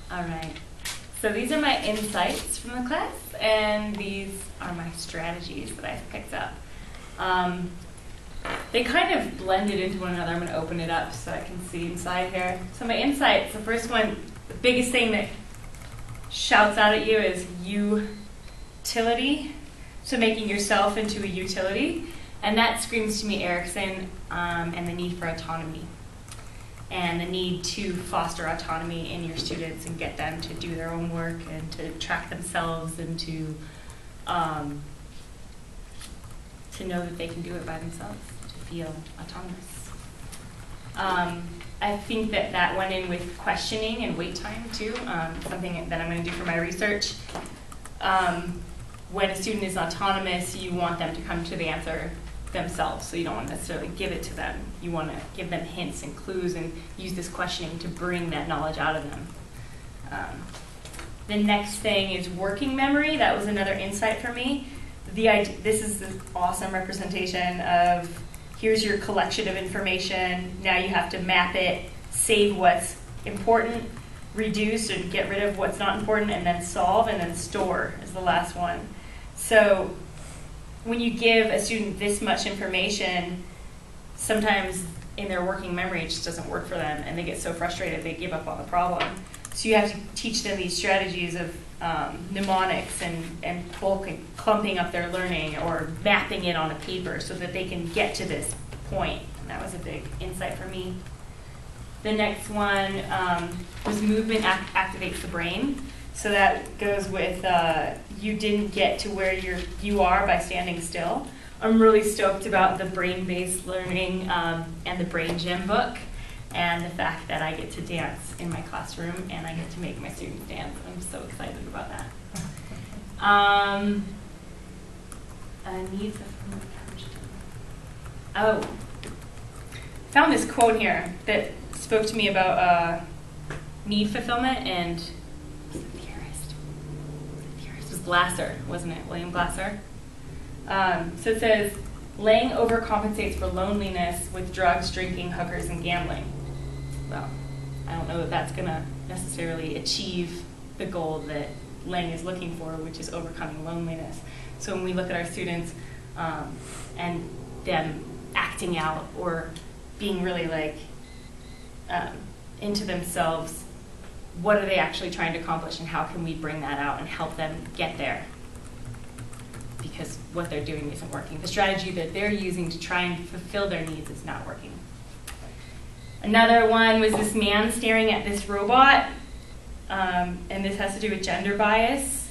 All right. So these are my insights from the class, and these are my strategies that I've picked up. They kind of blended into one another. I'm going to open it up so I can see inside here. So my insights, the first one, the biggest thing that shouts out at you is utility. So making yourself into a utility. And that screams to me Erikson and the need for autonomy. And the need to foster autonomy in your students and get them to do their own work and to track themselves and to know that they can do it by themselves, to feel autonomous. I think that went in with questioning and wait time too, something that I'm going to do for my research. When a student is autonomous, you want them to come to the answer themselves, so you don't want to necessarily give it to them. You want to give them hints and clues and use this questioning to bring that knowledge out of them. The next thing is working memory. That was another insight for me. This is the awesome representation of here's your collection of information. Now you have to map it, save what's important, reduce and get rid of what's not important, and then solve, and then store is the last one. So when you give a student this much information, sometimes in their working memory it just doesn't work for them, and they get so frustrated they give up on the problem. So you have to teach them these strategies of mnemonics and clumping up their learning or mapping it on a paper so that they can get to this point. And that was a big insight for me. The next one was movement activates the brain. So that goes with you didn't get to where you are by standing still. I'm really stoked about the brain-based learning and the Brain Gym book, and the fact that I get to dance in my classroom and I get to make my students dance. I'm so excited about that. Found this quote here that spoke to me about need fulfillment, and the theorist was Glasser, wasn't it? William Glasser. So it says, laying overcompensates for loneliness with drugs, drinking, hookers, and gambling. Well, I don't know that that's going to necessarily achieve the goal that Lang is looking for, which is overcoming loneliness. So when we look at our students and them acting out or being really into themselves, what are they actually trying to accomplish, and how can we bring that out and help them get there? Because what they're doing isn't working. The strategy that they're using to try and fulfill their needs is not working. Another one was this man staring at this robot, and this has to do with gender bias.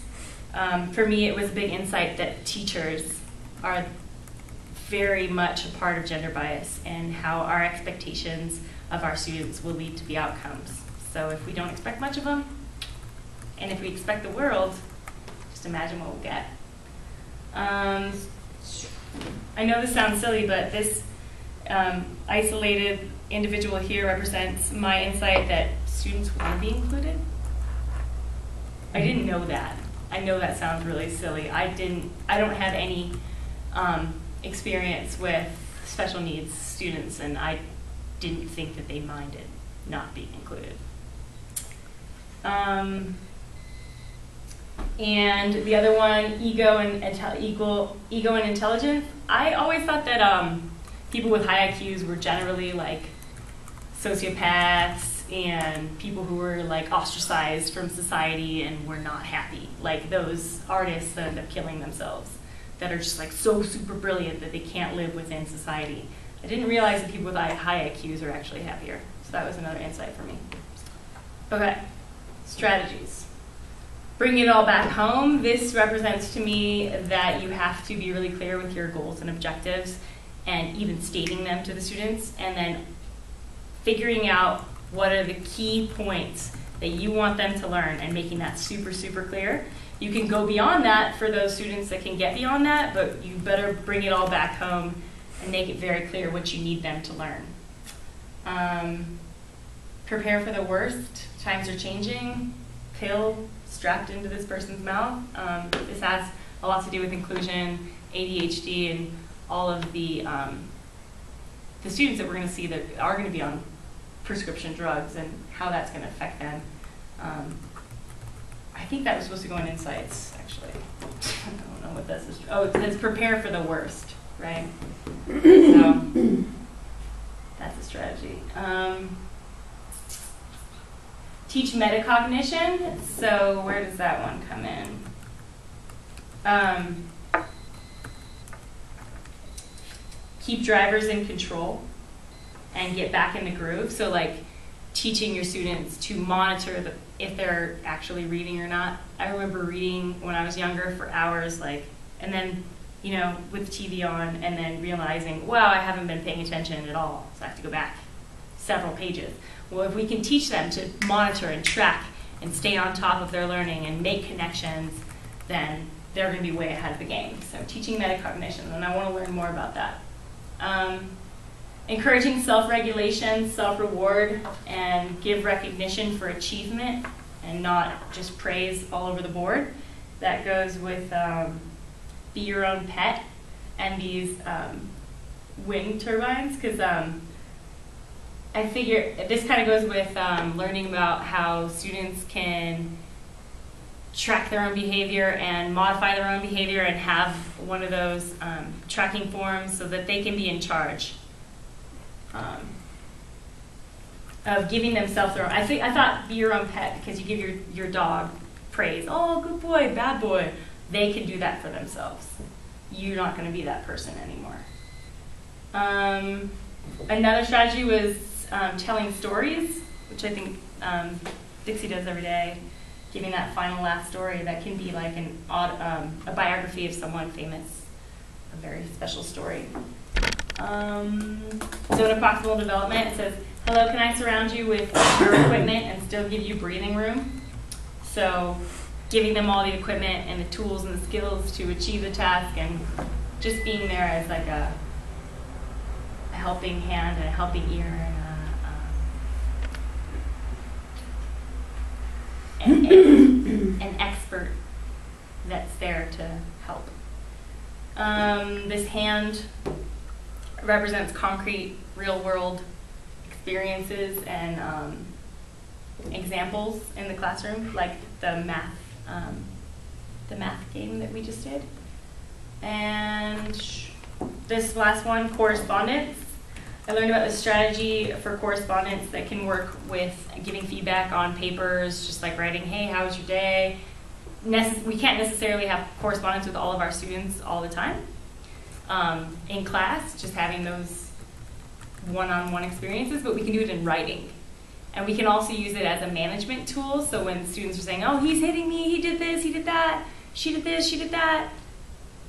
For me, it was a big insight that teachers are very much a part of gender bias and how our expectations of our students will lead to the outcomes. So if we don't expect much of them, and if we expect the world, just imagine what we'll get. I know this sounds silly, but this isolated individual here represents my insight that students want to be included. I didn't know that. I know that sounds really silly. I don't have any experience with special needs students, and I didn't think that they minded not being included. And the other one, ego and intelligence. I always thought that people with high IQs were generally like sociopaths and people who were like ostracized from society and were not happy. Like those artists that end up killing themselves, that are just like so super brilliant that they can't live within society. I didn't realize that people with high IQs are actually happier. So that was another insight for me. Okay, strategies. Bring it all back home. This represents to me that you have to be really clear with your goals and objectives and even stating them to the students, and then figuring out what are the key points that you want them to learn and making that super, super clear. You can go beyond that for those students that can get beyond that, but you better bring it all back home and make it very clear what you need them to learn. Prepare for the worst. Times are changing. Pill strapped into this person's mouth. This has a lot to do with inclusion, ADHD, and all of the students that we're going to see that are going to be on prescription drugs and how that's going to affect them. I think that was supposed to go in insights, actually. I don't know what this is. Oh, it says prepare for the worst, right? So that's a strategy. Teach metacognition. So where does that one come in? Keep drivers in control and get back in the groove. So like teaching your students to monitor if they're actually reading or not. I remember reading when I was younger for hours, and then, with the TV on, and then realizing, wow, I haven't been paying attention at all, so I have to go back several pages. Well, if we can teach them to monitor and track and stay on top of their learning and make connections, then they're going to be way ahead of the game. So teaching metacognition, and I want to learn more about that. Encouraging self-regulation, self-reward, and give recognition for achievement and not just praise all over the board. That goes with be your own pet and these wind turbines, because I figure this kind of goes with learning about how students can track their own behavior and modify their own behavior and have one of those tracking forms so that they can be in charge of giving themselves their own. I thought be your own pet, because you give your dog praise. Oh, good boy, bad boy. They can do that for themselves. You're not going to be that person anymore. Another strategy was telling stories, which I think Dixie does every day. Giving that final last story that can be like a biography of someone famous, a very special story. Zone of proximal development, it says, hello, can I surround you with your equipment and still give you breathing room? So giving them all the equipment and the tools and the skills to achieve the task, and just being there as like a helping hand and a helping ear and an expert that's there to help. This hand represents concrete, real-world experiences and examples in the classroom, like the math game that we just did. And this last one, correspondence. I learned about this strategy for correspondence that can work with giving feedback on papers, just like writing, hey, how was your day? We can't necessarily have correspondence with all of our students all the time. In class, just having those one-on-one experiences, but we can do it in writing. And we can also use it as a management tool, so when students are saying, oh, he's hitting me, he did this, he did that, she did this, she did that,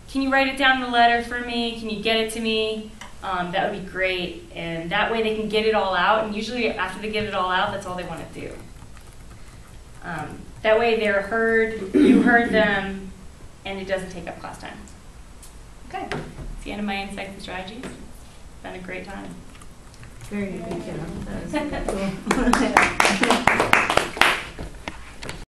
can you write it down in a letter for me? Can you get it to me? That would be great, and that way they can get it all out, and usually after they get it all out, that's all they want to do. That way they're heard, you heard them, and it doesn't take up class time. Okay, that's the end of my insights and strategies. It's been a great time. Very good job. That was cool.